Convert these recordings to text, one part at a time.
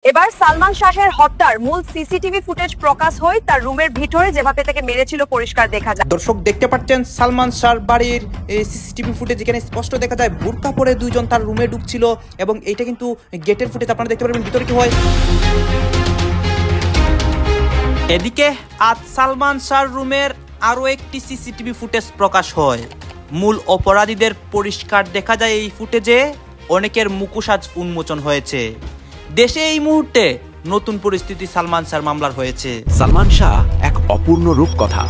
এবার সালমান শাহের হত্যার মূল সিসিটিভি ফুটেজ প্রকাশ হয়। তার রুমের ভিতরে যেভাবে তাকে মেরেছিল পরিষ্কার দেখা যায়। দর্শক দেখতে পাচ্ছেন সালমান শাহর বাড়ির সিসিটিভি ফুটেজ, এখানে স্পষ্ট দেখা যায় বুরকা পরে দুইজন তার রুমে ঢুকছিল এবং এইটা কিন্তু গেটের ফুটেজ, আপনারা দেখতে পারবেন ভিতরে কি হয়। এদিকে আজ সালমান শাহর রুমের আরো একটি সিসিটিভি ফুটেজ প্রকাশ হয়। মূল অপরাধীদের পরিষ্কার দেখা যায় এই ফুটেজে। অনেকের মুখোশ উন্মোচন হয়েছে। দেশে এই মুহূর্তে নতুন পরিস্থিতি সালমান শাহর মামলার হয়েছে। সালমান শাহ এক অপূর্ণ রূপকথা।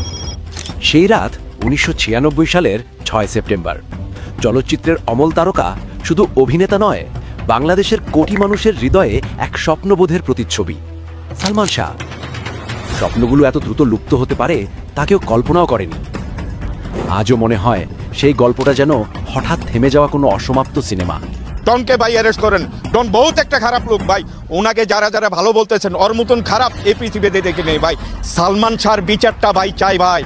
সেই রাত 1996 সালের 6 সেপ্টেম্বর। চলচ্চিত্রের অমল তারকা শুধু অভিনেতা নয়, বাংলাদেশের কোটি মানুষের হৃদয়ে এক স্বপ্নবোধের প্রতিচ্ছবি। সালমান শাহ স্বপ্নগুলো এত দ্রুত লুপ্ত হতে পারে তা কেউ কল্পনাও করেনি। আজও মনে হয় সেই গল্পটা যেন হঠাৎ থেমে যাওয়া কোনো অসমাপ্ত সিনেমা। ডনকে ভাই অ্যারেস্ট করেন। ডন বহুত একটা খারাপ লোক ভাই। ওনাকে যারা যারা ভালো বলতেছেন ওর মতন খারাপ এই পৃথিবীতে দেখে নেই ভাই। সালমান শাহর বিচারটা ভাই চাই ভাই।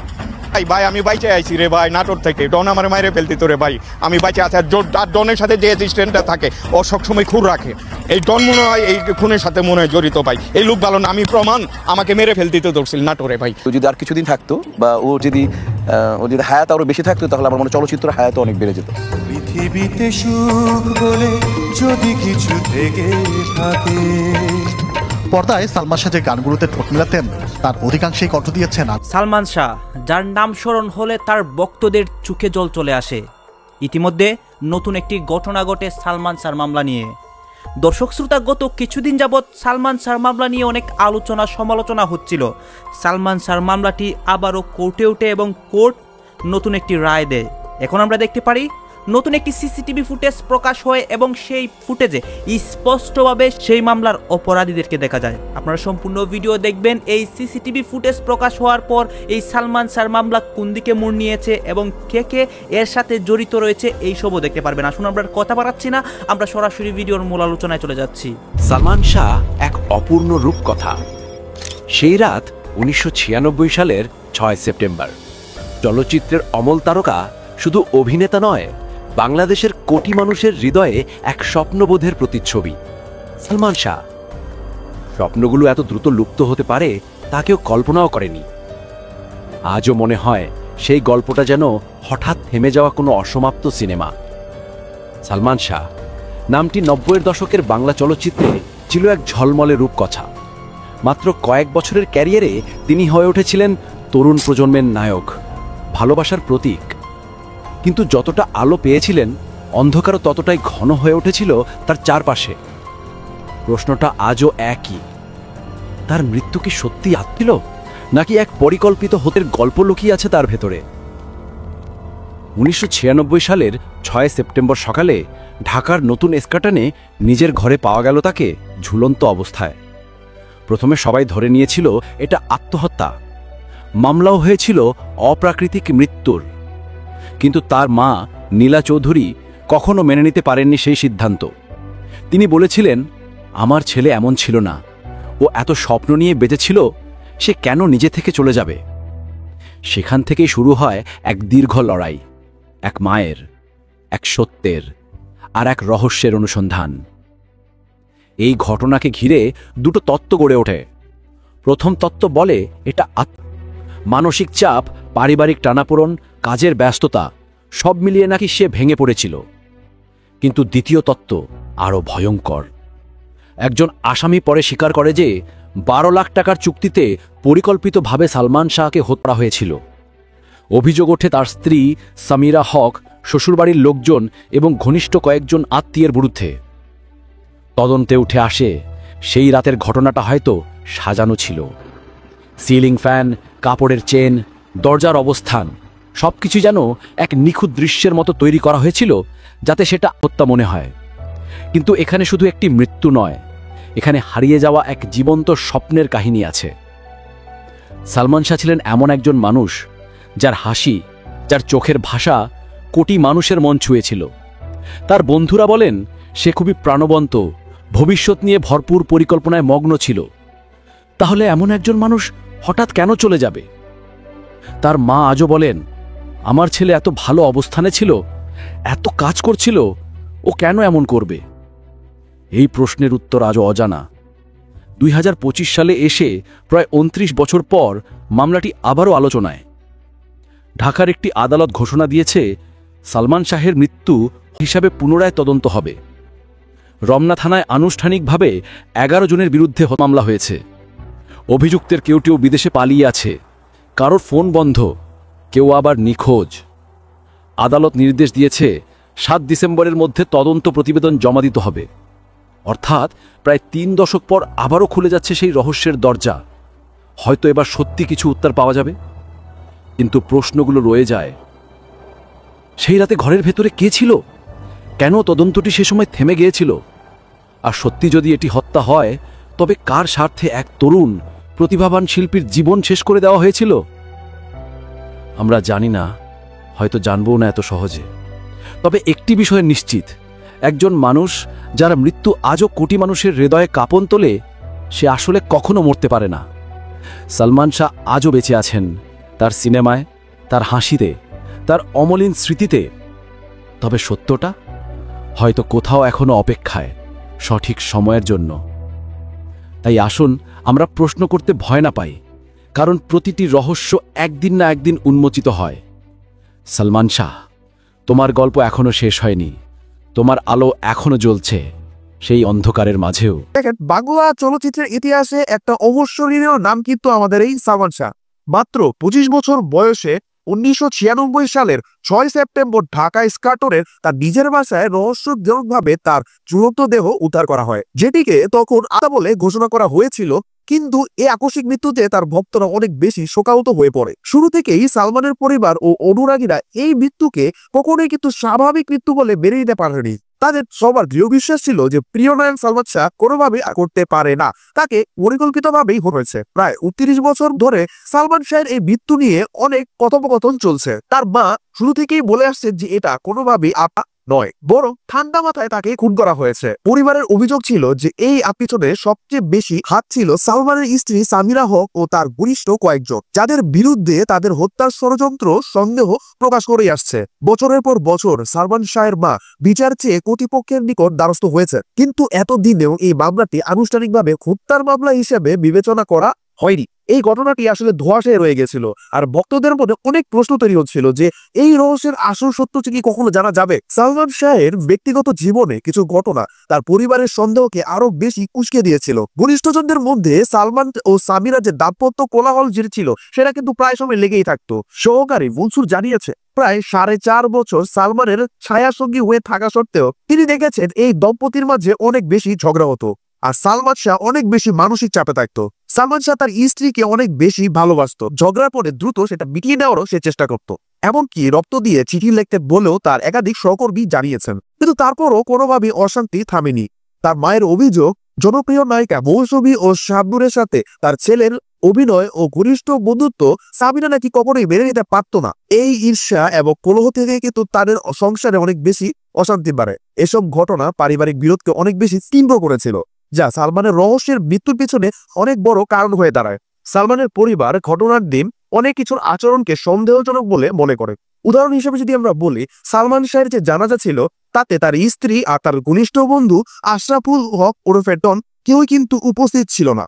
ভাই আমি বাইচে আইছি রে ভাই নাটোর থেকে। ডন আমার মায়েরে ফেলতি তো রে ভাই। আমি বাইচে আছি। আর ডনের সাথে যে অ্যাসিস্ট্যান্টটা থাকে ও সবসময় খুর রাখে। এই ডন মনে হয় এই খুনের সাথে মনে হয় জড়িত ভাই। এই লোক ভালো না, আমি প্রমাণ। আমাকে মেরে ফেলতি তো ধরছিল নাটোরে ভাই। তো যদি আর কিছুদিন থাকতো বা ও যদি হায়াত আরো বেশি থাকতো তাহলে আমার মনে চলচ্চিত্র হায়াত অনেক বেড়ে যেত। পৃথিবীতে সুখ বলে যদি কিছু থেকে থাকে। পর্দায় সালমান শাহ যে গানগুলোতে ঠোঁট মেলাতেন তার অধিকাংশই কণ্ঠ দিয়েছেন সালমান শাহ, যার নাম স্মরণ হলে তার ভক্তদের চোখে জল চলে আসে। ইতিমধ্যে নতুন একটি ঘটনা ঘটে সালমান শাহর মামলা নিয়ে। দর্শক শ্রোতা, গত কিছুদিন যাবৎ সালমান শাহর মামলা নিয়ে অনেক আলোচনা সমালোচনা হচ্ছিল। সালমান শাহর মামলাটি আবারও কোর্টে ওঠে এবং কোর্ট নতুন একটি রায় দেয়। এখন আমরা দেখতে পারি নতুন একটি সিসিটিভি ফুটেজ প্রকাশ হয় এবং সেই ফুটেজে স্পষ্টভাবে সেই মামলার অপরাধীদেরকে দেখা যায়। আপনারা সম্পূর্ণ ভিডিও দেখবেন। এই সিসিটিভি ফুটেজ প্রকাশ হওয়ার পর এই সালমান শাহর মামলা কোন দিকে মোড় নিয়েছে এবং কে কে এর সাথে জড়িত রয়েছে এইসবও দেখতে পারবেন। আসুন আমরা কথা বাড়াচ্ছি না, আমরা সরাসরি ভিডিওর মূল আলোচনায় চলে যাচ্ছি। সালমান শাহ এক অপূর্ণ রূপকথা। সেই রাত 1996 সালের 6 সেপ্টেম্বর। চলচ্চিত্রের অমল তারকা শুধু অভিনেতা নয়, বাংলাদেশের কোটি মানুষের হৃদয়ে এক স্বপ্নবোধের প্রতিচ্ছবি। সালমান শাহ স্বপ্নগুলো এত দ্রুত লুপ্ত হতে পারে তা কেউ কল্পনাও করেনি। আজও মনে হয় সেই গল্পটা যেন হঠাৎ থেমে যাওয়া কোনো অসমাপ্ত সিনেমা। সালমান শাহ নামটি 90-এর দশকের বাংলা চলচ্চিত্রে ছিল এক ঝলমলে রূপকথা। মাত্র কয়েক বছরের ক্যারিয়ারে তিনি হয়ে উঠেছিলেন তরুণ প্রজন্মের নায়ক, ভালোবাসার প্রতীক। কিন্তু যতটা আলো পেয়েছিলেন, অন্ধকারও ততটাই ঘন হয়ে উঠেছিল তার চারপাশে। প্রশ্নটা আজও একই, তার মৃত্যু কি সত্যি আসছিল নাকি এক পরিকল্পিত হত্যের গল্প লুকিয়ে আছে তার ভেতরে? 1996 সালের 6 সেপ্টেম্বর সকালে ঢাকার নতুন এস্কাটনে নিজের ঘরে পাওয়া গেল তাকে ঝুলন্ত অবস্থায়। প্রথমে সবাই ধরে নিয়েছিল এটা আত্মহত্যা। মামলাও হয়েছিল অপ্রাকৃতিক মৃত্যুর। কিন্তু তার মা নীলা চৌধুরী কখনো মেনে নিতে পারেননি সেই সিদ্ধান্ত। তিনি বলেছিলেন, আমার ছেলে এমন ছিল না, ও এত স্বপ্ন নিয়ে বেঁচেছিল, সে কেন নিজে থেকে চলে যাবে? সেখান থেকেই শুরু হয় এক দীর্ঘ লড়াই, এক মায়ের, এক সত্যের আর এক রহস্যের অনুসন্ধান। এই ঘটনাকে ঘিরে দুটো তত্ত্ব গড়ে ওঠে। প্রথম তত্ত্ব বলে এটা মানসিক চাপ, পারিবারিক টানাপোড়েন, কাজের ব্যস্ততা সব মিলিয়ে নাকি সে ভেঙে পড়েছিল। কিন্তু দ্বিতীয় তত্ত্ব আরও ভয়ঙ্কর। একজন আসামি পরে স্বীকার করে যে 12 লাখ টাকার চুক্তিতে পরিকল্পিতভাবে সালমান শাহকে হত্যা হয়েছিল। অভিযোগ ওঠে তার স্ত্রী সামিরা হক, শ্বশুরবাড়ির লোকজন এবং ঘনিষ্ঠ কয়েকজন আত্মীয়ের বিরুদ্ধে। তদন্তে উঠে আসে সেই রাতের ঘটনাটা হয়তো সাজানো ছিল। সিলিং ফ্যান, কাপড়ের চেন, দরজার অবস্থান সবকিছু যেন এক নিখুঁত দৃশ্যের মতো তৈরি করা হয়েছিল যাতে সেটা হত্যা মনে হয়। কিন্তু এখানে শুধু একটি মৃত্যু নয়, এখানে হারিয়ে যাওয়া এক জীবন্ত স্বপ্নের কাহিনী আছে। সালমান শাহ ছিলেন এমন একজন মানুষ যার হাসি, যার চোখের ভাষা কোটি মানুষের মন ছুঁয়েছিল। তার বন্ধুরা বলেন সে খুবই প্রাণবন্ত, ভবিষ্যৎ নিয়ে ভরপুর পরিকল্পনায় মগ্ন ছিল। তাহলে এমন একজন মানুষ হঠাৎ কেন চলে যাবে? তার মা আজও বলেন, আমার ছেলে এত ভালো অবস্থানে ছিল, এত কাজ করছিল, ও কেন এমন করবে? এই প্রশ্নের উত্তর আজও অজানা। 2025 সালে এসে প্রায় 29 বছর পর মামলাটি আবারও আলোচনায়। ঢাকার একটি আদালত ঘোষণা দিয়েছে সালমান শাহের মৃত্যু হিসাবে পুনরায় তদন্ত হবে। রমনা থানায় আনুষ্ঠানিকভাবে 11 জনের বিরুদ্ধে মামলা হয়েছে। অভিযুক্তের কেউ কেউ বিদেশে পালিয়ে আছে, কারোর ফোন বন্ধ, কেউ আবার নিখোঁজ। আদালত নির্দেশ দিয়েছে 7 ডিসেম্বরের মধ্যে তদন্ত প্রতিবেদন জমা দিতে হবে। অর্থাৎ প্রায় 3 দশক পর আবারও খুলে যাচ্ছে সেই রহস্যের দরজা। হয়তো এবার সত্যি কিছু উত্তর পাওয়া যাবে, কিন্তু প্রশ্নগুলো রয়ে যায়। সেই রাতে ঘরের ভেতরে কে ছিল? কেন তদন্তটি সে সময় থেমে গিয়েছিল? আর সত্যি যদি এটি হত্যা হয়, তবে কার স্বার্থে এক তরুণ প্রতিভাবান শিল্পীর জীবন শেষ করে দেওয়া হয়েছিল? আমরা জানি না, হয়তো জানবও না এত সহজে। তবে একটি বিষয়ে নিশ্চিত, একজন মানুষ যার মৃত্যু আজও কোটি মানুষের হৃদয়ে কাঁপন তোলে, সে আসলে কখনো মরতে পারে না। সালমান শাহ আজও বেঁচে আছেন, তার সিনেমায়, তার হাসিতে, তার অমলিন স্মৃতিতে। তবে সত্যটা হয়তো কোথাও এখনো অপেক্ষায়, সঠিক সময়ের জন্য। তাই আসুন আমরা প্রশ্ন করতে ভয় না পাই, কারণ প্রতিটি রহস্য একদিন না একদিন উন্মোচিত হয়। সালমান শাহ, তোমার গল্প এখনো শেষ হয়নি, তোমার আলো এখনো জ্বলছে সেই অন্ধকারের মাঝেও। দেখেন, বাংলা চলচ্চিত্রের ইতিহাসে একটা অবসরীয় নাম কিন্তু আমাদের এই সালমান শাহ। মাত্র 25 বছর বয়সে 1996 সালের 6 সেপ্টেম্বর ঢাকা স্কার্টরের তার নিজের বাসায় রহস্যজনকভাবে তার ঝুলন্ত দেহ উদ্ধার করা হয়, যেটিকে তখন আত্মা বলে ঘোষণা করা হয়েছিল। কিন্তু এই আকস্মিক মৃত্যুতে তার ভক্তরা অনেক বেশি শোকাহত হয়ে পড়ে। শুরু থেকেই সালমানের পরিবার ও অনুরাগীরা এই মৃত্যুকে কখনোই কিন্তু স্বাভাবিক মৃত্যু বলে মেনে নিতে পারেনি। তাদের সবার দৃঢ় বিশ্বাস ছিল যে প্রিয় নায়ক সালমান শাহ কোনোভাবে করতে পারে না, তাকে পরিকল্পিতভাবেই হয়েছে। প্রায় 29 বছর ধরে সালমান শাহের এই মৃত্যু নিয়ে অনেক কথোপকথন চলছে। তার মা শুরু থেকেই বলে আসছে যে এটা কোনোভাবেই নয়, বরং ঠান্ডা মাথায় তাকে খুন করা হয়েছে। পরিবারের অভিযোগ ছিল যে এই পিছনে সবচেয়ে বেশি হাত ছিল সালমানের স্ত্রী সামিরা হক ও তার ঘনিষ্ঠ কয়েকজন, যাদের বিরুদ্ধে তাদের হত্যার ষড়যন্ত্র সন্দেহ প্রকাশ করে আসছে। বছরের পর বছর সালমান শাহের মা বিচার চেয়ে কর্তৃপক্ষের নিকট দ্বারস্থ হয়েছে, কিন্তু এতদিনেও এই মামলাটি আনুষ্ঠানিকভাবে হত্যার মামলা হিসেবে বিবেচনা করা হয়নি। এই ঘটনাটি আসলে ধোঁয়াশায় রয়ে গেছিল, আর ভক্তদের মধ্যে অনেক প্রশ্ন তৈরি হচ্ছিল যে এই রহস্যের আসল সত্য কি কখনো জানা যাবে। সালমান শাহের ব্যক্তিগত জীবনে কিছু ঘটনা তার পরিবারের সন্দেহকে আরো বেশি উস্কে দিয়েছিল। ঘনিষ্ঠজনদের মধ্যে সালমান ও সামিরা যে দাম্পত্য কোলাহল ছিল, সেটা কিন্তু প্রায় সময় লেগেই থাকতো। সহকারী মনসুর জানিয়েছে, প্রায় 4.5 বছর সালমানের ছায়াসঙ্গী হয়ে থাকা সত্ত্বেও তিনি দেখেছেন এই দম্পতির মাঝে অনেক বেশি ঝগড়া হতো, আর সালমান শাহ অনেক বেশি মানসিক চাপে থাকতো। সালমান শাহ তার স্ত্রীকে অনেক বেশি ভালোবাসত, ঝগড়ার পরে দ্রুত সেটা মিটিয়ে নেওয়ারও সে চেষ্টা করত। এমনকি রক্ত দিয়ে চিঠি লিখতে বলেও তার একাধিক সহকর্মী জানিয়েছেন, কিন্তু তারপরও কোনোভাবেই অশান্তি থামেনি। তার মায়ের অভিযোগ, জনপ্রিয় নায়িকা মৌসুমী ও শাবনুরের সাথে তার ছেলের অভিনয় ও ঘনিষ্ঠ বন্ধুত্ব সাবিনা নাকি কখনোই মেনে নিতে পারত না। এই ঈর্ষা এবং কলহ থেকে কিন্তু তাদের সংসারে অনেক বেশি অশান্তি বাড়ে। এসব ঘটনা পারিবারিক বিরোধকে অনেক বেশি তীব্র করেছিল, যা সালমানের রহস্যের মৃত্যুর পিছনে অনেক বড় কারণ হয়ে দাঁড়ায়। সালমানের পরিবার ঘটনার দিন অনেক কিছুর আচরণকে সন্দেহজনক বলে মনে করে। উদাহরণ হিসেবে যদি আমরা বলি, সালমান শাহের যে জানাজা ছিল তাতে তার স্ত্রী আর তার ঘনিষ্ঠ বন্ধু আশরাফুল হক ওরফে টন কেউই কিন্তু উপস্থিত ছিল না।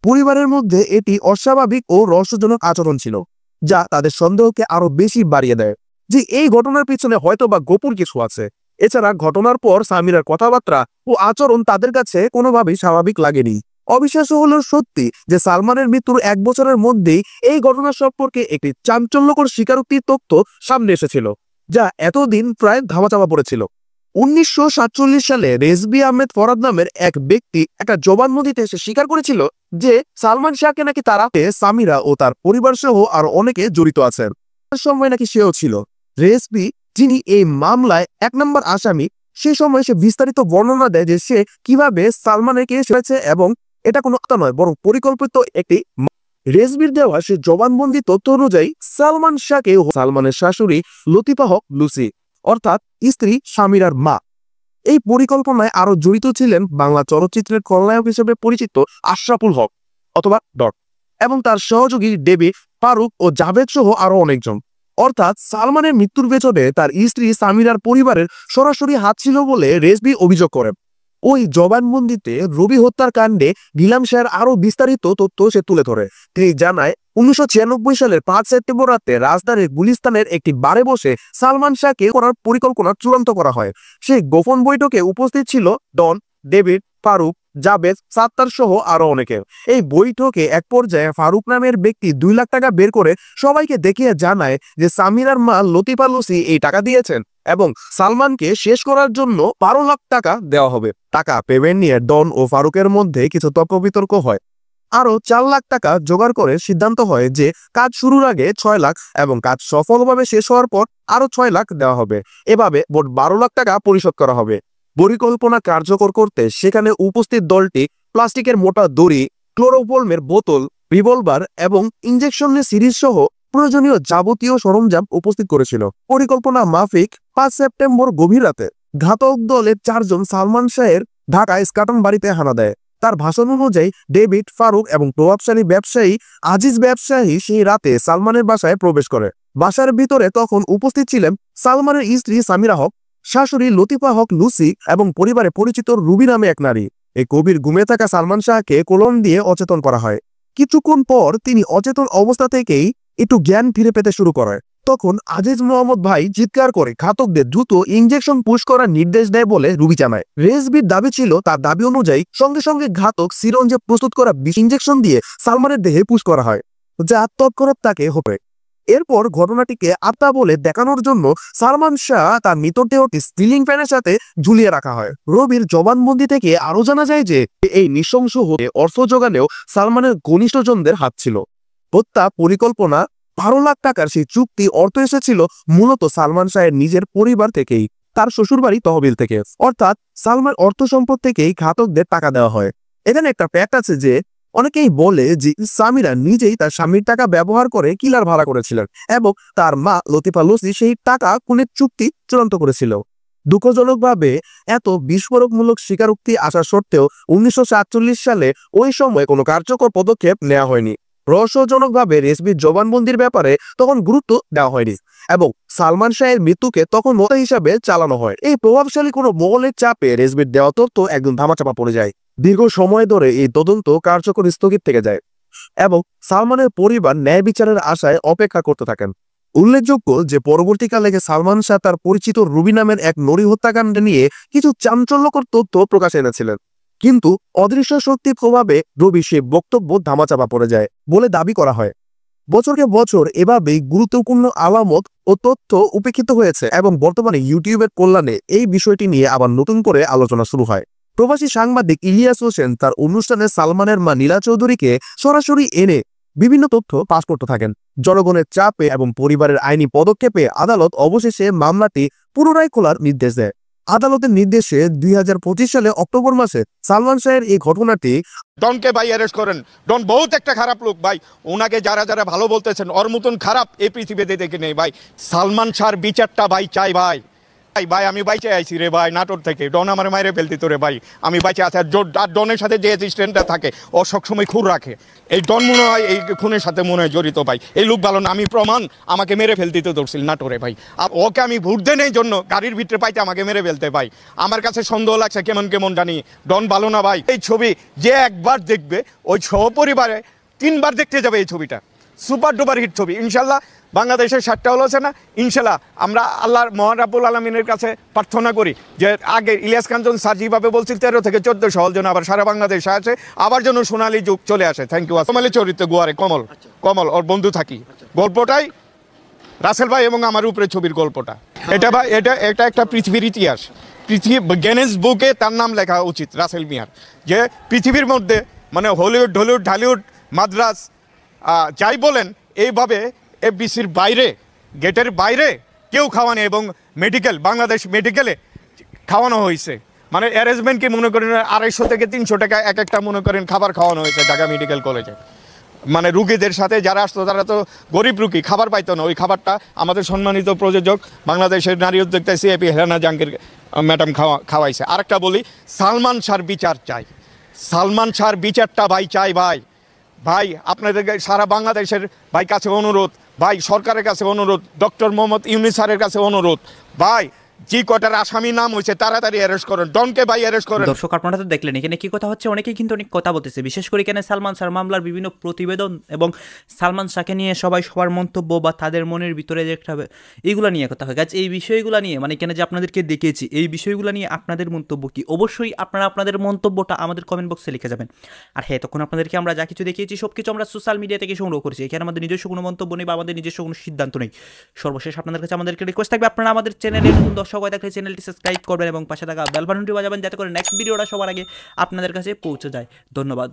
পরিবারের মধ্যে এটি অস্বাভাবিক ও রহস্যজনক আচরণ ছিল, যা তাদের সন্দেহকে আরো বেশি বাড়িয়ে দেয় যে এই ঘটনার পিছনে হয়তো বা গোপন কিছু আছে। এছাড়া ঘটনার পর সামিরার কথাবার্তা ও আচরণ তাদের কাছে কোনোভাবেই স্বাভাবিক লাগেনি। অবিশ্বাস্য হলেও সত্যি যে সালমানের মৃত্যুর 1 বছরের মধ্যেই এই ঘটনা সম্পর্কে একটি চাঞ্চল্যকর স্বীকারোক্তির তথ্য সামনে এসেছিল, যা এতদিন প্রায় ধামাচাপা পড়েছিল। 1947 সালে রেজবি আহমেদ ফরাদ নামের এক ব্যক্তি একটা জবানবন্দিতে এসে স্বীকার করেছিল যে সালমান শাহকে নাকি তারা সামিরা ও তার পরিবার সহ আরো অনেকে জড়িত আছেন। সময় নাকি সেও ছিল। রেজবি, যিনি এই মামলায় 1 নম্বর আসামি, সে সময় সে বিস্তারিত বর্ণনা দেয় যে সে কিভাবে সালমানকে ছেড়েছে এবং এটা কোনো হত্যা নয় বরং পরিকল্পিত একটি। রেজবির দেওয়া সে জবানবন্দি তথ্য অনুযায়ী সালমান শাহকে সালমানের শাশুড়ি লতিফা হক লুসি অর্থাৎ স্ত্রী সামিরার মা এই পরিকল্পনায় আরো জড়িত ছিলেন বাংলা চলচ্চিত্রের খলনায়ক হিসেবে পরিচিত আশরাফুল হক অথবা ডট এবং তার সহযোগী ডেবি, ফারুক ও জাভেদ সহ আরো অনেকজন। অর্থাৎ সালমানের মৃত্যুর পেছনে তার স্ত্রী সামিরার পরিবারের সরাসরি হাত ছিল বলে রেজবি অভিযোগ করেন। ওই জবানবন্দিতে রবি হত্যার কাণ্ডে নিলাম শাহের আরো বিস্তারিত তথ্য সে তুলে ধরে। তিনি জানায় 1996 সালের 5 সেপ্টেম্বর রাতে রাজধানীর গুলিস্তানের একটি বারে বসে সালমান শাহকে করার পরিকল্পনা চূড়ান্ত করা হয়। সেই গোপন বৈঠকে উপস্থিত ছিল ডন, ডেভিড, ফারুক, জাবেদ, সাত্তার সহ আরো অনেকে। এই বৈঠকে এক পর্যায়ে ফারুক নামের ব্যক্তি 2 লাখ টাকা বের করে সবাইকে দেখিয়ে জানায় যে সামিরার মা লতিফা লুসি এই টাকা দিয়েছেন এবং সালমানকে শেষ করার জন্য 12 লাখ টাকা দেওয়া হবে। টাকা পেমেন্ট নিয়ে ডন ও ফারুকের মধ্যে কিছু তর্ক বিতর্ক হয়। আরো 4 লাখ টাকা জোগাড় করে সিদ্ধান্ত হয় যে কাজ শুরুর আগে 6 লাখ এবং কাজ সফলভাবে শেষ হওয়ার পর আরো 6 লাখ দেওয়া হবে। এভাবে মোট 12 লাখ টাকা পরিশোধ করা হবে। পরিকল্পনা কার্যকর করতে সেখানে উপস্থিত দলটি প্লাস্টিকের মোটা দড়ি, ক্লোরোফর্মের বোতল, রিভলভার এবং ইনজেকশনের সিরিজ সহ প্রয়োজনীয় যাবতীয় সরঞ্জাম উপস্থিত করেছিল। পরিকল্পনা মাফিক 5 সেপ্টেম্বর গভীর রাতে ঘাতক দলের 4 জন সালমান শাহের ঢাকায় স্কাটন বাড়িতে হানা দেয়। তার ভাষণ অনুযায়ী ডেভিড, ফারুক এবং প্রভাবশালী ব্যবসায়ী আজিজ ব্যবসায়ী সেই রাতে সালমানের বাসায় প্রবেশ করে। বাসার ভিতরে তখন উপস্থিত ছিলেন সালমানের স্ত্রী সামিরা হক, শাশুড়ি লতিফা হক লুসি এবং পরিবারে পরিচিত রুবি নামে এক নারী। এই গভীর ঘুমে থাকা সালমান শাহকে কোলন দিয়ে অচেতন করা হয়। কিছুক্ষণ পর তিনি অচেতন অবস্থা থেকেই একটু জ্ঞান ফিরে পেতে শুরু করে। তখন আজিজ মোহাম্মদ ভাই চিৎকার করে ঘাতকদের দ্রুত ইনজেকশন পুশ করার নির্দেশ দেয় বলে রুবি জানায়। রেজবির দাবি ছিল, তার দাবি অনুযায়ী সঙ্গে সঙ্গে ঘাতক সিরঞ্জে প্রস্তুত করা বিষ ইনজেকশন দিয়ে সালমানের দেহে পুশ করা হয়, যা তৎক্ষণাৎ তাকে হবে। এরপর ঘটনাটিকে আত্মা বলে দেখানোর জন্য সালমান শাহ তার মৃতদেহটি সিলিং ফ্যানের সাথে ঝুলিয়ে রাখা হয়। রবির জবানবন্দি থেকে আরো জানা যায় যে এই নৃশংস হতে অর্থ যোগানেও সালমানের ঘনিষ্ঠজনদের হাত ছিল। হত্যা পরিকল্পনা 12 লাখ টাকার সেই চুক্তি অর্থ এসেছিল মূলত সালমান শাহের নিজের পরিবার থেকেই, তার শ্বশুরবাড়ি তহবিল থেকে, অর্থাৎ সালমান অর্থ সম্পদ থেকেই ঘাতকদের টাকা দেওয়া হয়। এখানে একটা ফ্যাক্ট আছে যে অনেকেই বলে যে সামিরা নিজেই তার স্বামীর টাকা ব্যবহার করে কিলার ভাড়া করেছিলেন এবং তার মা লতিফা লুসি সেই টাকা খুনের চুক্তি চূড়ান্ত করেছিল। দুঃখজনকভাবে এত বিস্ফোরকমূলক স্বীকারোক্তি আসা সত্ত্বেও 1947 সালে ওই সময় কোনো কার্যকর পদক্ষেপ নেওয়া হয়নি। রহস্যজনকভাবে রেজবির জবানবন্দির ব্যাপারে তখন গুরুত্ব দেওয়া হয়নি এবং সালমান শাহের মৃত্যুকে তখন মতা হিসাবে চালানো হয়। এই প্রভাবশালী কোনো মহলের চাপে রেজবির দেওয়া তথ্য একদম ধামাচাপা পড়ে যায়। দীর্ঘ সময় ধরে এই তদন্ত কার্যকর স্থগিত থেকে যায় এবং সালমানের পরিবার ন্যায় বিচারের আশায় অপেক্ষা করতে থাকেন। উল্লেখযোগ্য যে পরবর্তীকালে সালমান শাহ তার পরিচিত রুবি নামের এক নারী হত্যাকাণ্ড নিয়ে কিছু চাঞ্চল্যকর তথ্য প্রকাশ এনেছিলেন, কিন্তু অদৃশ্য শক্তির প্রভাবে রবি সে বক্তব্য ধামাচাপা পড়ে যায় বলে দাবি করা হয়। বছরকে বছর এভাবেই গুরুত্বপূর্ণ আলামত ও তথ্য উপেক্ষিত হয়েছে এবং বর্তমানে ইউটিউবের কল্যাণে এই বিষয়টি নিয়ে আবার নতুন করে আলোচনা শুরু হয়। প্রবাসী সাংবাদিক ইলিয়াস হোসেন তার অনুষ্ঠানে সালমানের মা নীলা চৌধুরীকে সরাসরি এনে বিভিন্ন তথ্য পাশ করতে থাকেন। জনগণের চাপে এবং পরিবারের আইনি পদক্ষেপে আদালত অবশেষে মামলাটি পুনরায় খোলার নির্দেশ দেয়। আদালতের নির্দেশে 2025 সালে অক্টোবর মাসে সালমান শাহের এই ঘটনাটি ডনকে ভাই অ্যারেস্ট করেন। ডন বহুত একটা খারাপ লোক ভাই, ওনাকে যারা যারা ভালো বলতেছেন ওর মতন খারাপ এই পৃথিবীতে দেখে নেই ভাই। সালমান শাহর বিচারটা ভাই চাই ভাই। ভাই আমি বাইচে আইছি রে ভাই নাটোর থেকে, ডন আমার মায়ের ফেলতি তোরে ভাই, আমি বাইচে আছি। আর ডনের সাথে যে অ্যাসিস্ট্যান্টটা থাকে ও সবসময় খুর রাখে, এই ডন মনে হয় এই খুনের সাথে মনে হয় জড়িত ভাই। এই লোক ভালো না, আমি প্রমাণ, আমাকে মেরে ফেলতে তো ধরছিল নাটোরে ভাই। আর ওকে আমি ভোট দেন এই জন্য গাড়ির ভিতরে পাইতে আমাকে মেরে ফেলতে ভাই। আমার কাছে সন্দেহ লাগছে কেমন কেমন জানি, ডন ভালো না ভাই। এই ছবি যে একবার দেখবে ওই সপরিবারে 3 বার দেখতে যাবে এই ছবিটা। সুপার ডুপার হিট ছবি ইনশাল্লাহ। বাংলাদেশের 7টা হল আছে না, ইনশাল্লাহ আমরা আল্লাহর মহান রাব্বুল আলামিনের কাছে প্রার্থনা করি যে আগে ইলিয়াস কাঞ্চন স্যার যেভাবে বলছিল 13 থেকে 14 হল যেন আবার সারা বাংলাদেশে আছে, আবার যেন সোনালী যুগ চলে আসে। Thank you. কমলের চরিত্র গোয়ারে কমল ওর বন্ধু থাকি, গল্পটাই রাসেল ভাই এবং আমার উপরে ছবির গল্পটা। এটা ভাই এটা একটা পৃথিবীর ইতিহাস, পৃথিবী গিনেস বুকে তার নাম লেখা উচিত রাসেল মিয়ার। যে পৃথিবীর মধ্যে মানে হলিউড ঢলিউড মাদ্রাস যাই বলেন এইভাবে এফবিসির বাইরে গেটের বাইরে কেউ খাওয়ানো এবং মেডিকেল বাংলাদেশ মেডিকেলে খাওয়ানো হয়েছে। মানে অ্যারেঞ্জমেন্ট কি মনে করেন 250 থেকে 300 টাকা এক একটা মনে করেন খাবার খাওয়ানো হয়েছে ঢাকা মেডিকেল কলেজে। মানে রুগীদের সাথে যারা আসতো তারা তো গরিব রুগী, খাবার পাইতো না। ওই খাবারটা আমাদের সম্মানিত প্রযোজক বাংলাদেশের নারী উদ্যোক্তা সিএপি হেলানা জাহাঙ্গীর ম্যাডাম খাওয়াইছে। আরেকটা বলি, সালমান শাহর বিচার চাই, সালমান শাহর বিচারটা ভাই চাই ভাই। ভাই আপনাদেরকে সারা বাংলাদেশের কাছে অনুরোধ, ভাই সরকারের কাছে অনুরোধ, ডক্টর মোহাম্মদ ইউনূস স্যারের কাছে অনুরোধ, ভাই যে কটার আসামি নাম হয়েছে তাড়াতাড়ি অ্যারেস্ট করেন, ডনকে ভাই অ্যারেস্ট করেন। দর্শক আপনারা তো দেখলেন এখানে কি কথা হচ্ছে, অনেকেই কিন্তু অনেক কথা বলতেছে, বিশেষ করে এখানে সালমান শাহ মামলার বিভিন্ন প্রতিবেদন এবং সালমান শাহকে নিয়ে সবাই সবার মন্তব্য বা তাদের মনের ভিতরে যে একটা এইগুলো নিয়ে কথা হয়। গাছ এই বিষয়গুলো নিয়ে মানে এখানে যে আপনাদেরকে দেখিয়েছি এই বিষয়গুলো নিয়ে আপনাদের মন্তব্য কি, অবশ্যই আপনারা আপনাদের মন্তব্যটা আমাদের কমেন্ট বক্সে লিখে যাবেন। আর হ্যাঁ, তখন আপনাদেরকে আমরা যা কিছু দেখিয়েছি সব কিছু আমরা সোশ্যাল মিডিয়া থেকে সংগ্রহ করেছি, এখানে আমাদের নিজস্ব কোনো মন্তব্য নেই বা আমাদের নিজস্ব কোনো সিদ্ধান্ত নেই। সর্বশেষ আপনাদের কাছে আমাদেরকে রিকোয়েস্ট থাকবে আপনারা আমাদের চ্যানেলে নতুন দর্শক হয়ে থাকলে চ্যানেলটি সাবস্ক্রাইব করবেন এবং পাশে থাকা বেল বাটনটি বাজাবেন যাতে করে নেক্সট ভিডিওটা সবার আগে আপনাদের কাছে পৌঁছে যায়। ধন্যবাদ।